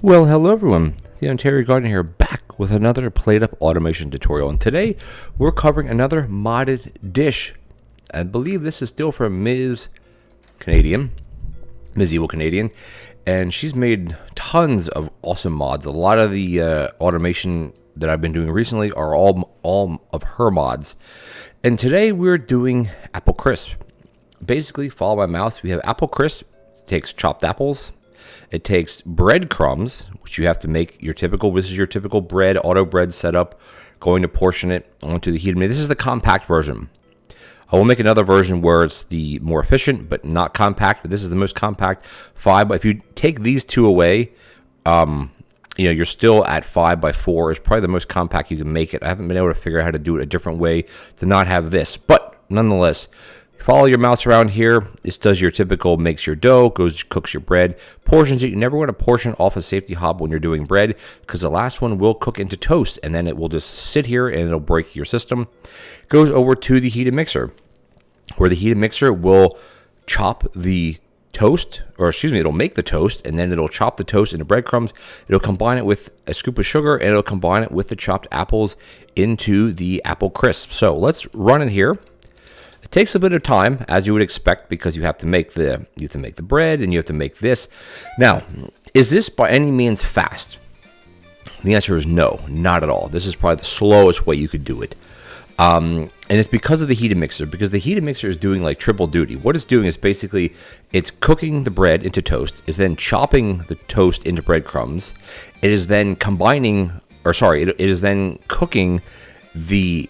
Well, hello everyone. TheOntarioGardener here, back with another PlateUp automation tutorial. And today we're covering another modded dish. I believe this is still from Ms. Evil Canadian. And she's made tons of awesome mods. A lot of the automation that I've been doing recently are all of her mods. And today we're doing apple crisp. Basically, follow my mouse. We have apple crisp. It takes chopped apples. It takes breadcrumbs, which you have to make your typical, this is your typical bread, auto bread setup, going to portion it onto the heated meat. This is the compact version. I will make another version where it's the more efficient, but not compact, but this is the most compact 5. If you take these two away, you're still at 5x4. It's probably the most compact you can make it. I haven't been able to figure out how to do it a different way to not have this, but nonetheless, follow your mouse around here. This does your typical, makes your dough, cooks your bread, portions it. You never want to portion off a safety hob when you're doing bread, because the last one will cook into toast, and then it will just sit here and it'll break your system. Goes over to the heated mixer, where the heated mixer will chop the toast, it'll make the toast, and then it'll chop the toast into breadcrumbs. It'll combine it with a scoop of sugar, and it'll combine it with the chopped apples into the apple crisp. So let's run it here. It takes a bit of time, as you would expect, because you have to make the bread and you have to make this. Now, is this by any means fast? The answer is no, not at all. This is probably the slowest way you could do it. And it's because of the heated mixer, because the heated mixer is doing like triple duty. What it's doing is basically it's cooking the bread into toast, is then chopping the toast into breadcrumbs. It is then it is then cooking the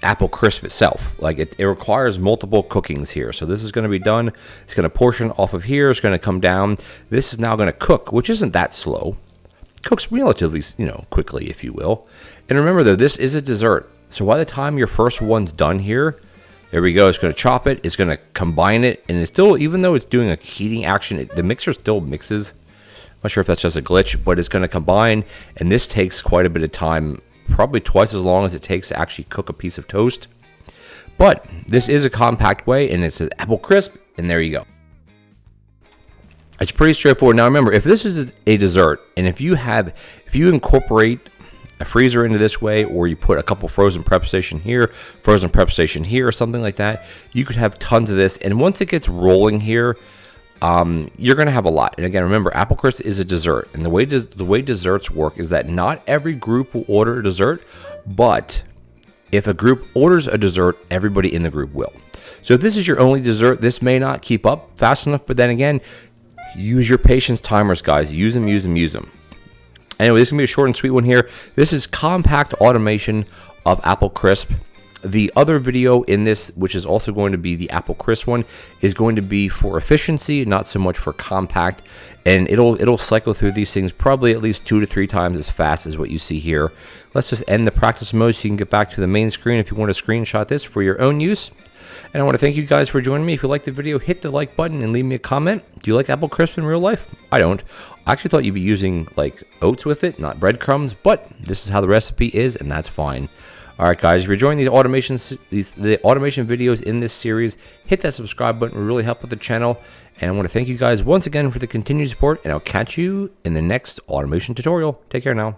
apple crisp itself. Like it requires multiple cookings here. So this is going to be done. It's going to portion off of here. It's going to come down. This is now going to cook, which isn't that slow. Cooks relatively, quickly, if you will. And remember though, this is a dessert. So by the time your first one's done here, there we go. It's going to chop it. It's going to combine it. And it's still, even though it's doing a heating action, the mixer still mixes. I'm not sure if that's just a glitch, but it's going to combine. And this takes quite a bit of time, probably twice as long as it takes to actually cook a piece of toast. But this is a compact way, and it says apple crisp, and there you go. It's pretty straightforward. Now remember, if this is a dessert, and if you incorporate a freezer into this way, or you put a couple frozen prep station here, or something like that, you could have tons of this. And once it gets rolling here, you're going to have a lot. And again, remember, apple crisp is a dessert. And the way desserts work is that not every group will order a dessert, but if a group orders a dessert, everybody in the group will. So if this is your only dessert, this may not keep up fast enough, but then again, use your patience timers, guys. Use them. Anyway, this is going to be a short and sweet one here. This is compact automation of apple crisp. The other video in this, which is also going to be the apple crisp one, is going to be for efficiency, not so much for compact. And it'll cycle through these things probably at least 2 to 3 times as fast as what you see here. Let's just end the practice mode so you can get back to the main screen if you want to screenshot this for your own use. And I want to thank you guys for joining me. If you liked the video, hit the like button and leave me a comment. Do you like apple crisp in real life? I don't. I actually thought you'd be using like oats with it, not breadcrumbs, but this is how the recipe is, and that's fine. All right, guys, if you're enjoying the automation videos in this series, hit that subscribe button. It will really help with the channel. And I want to thank you guys once again for the continued support, and I'll catch you in the next automation tutorial. Take care now.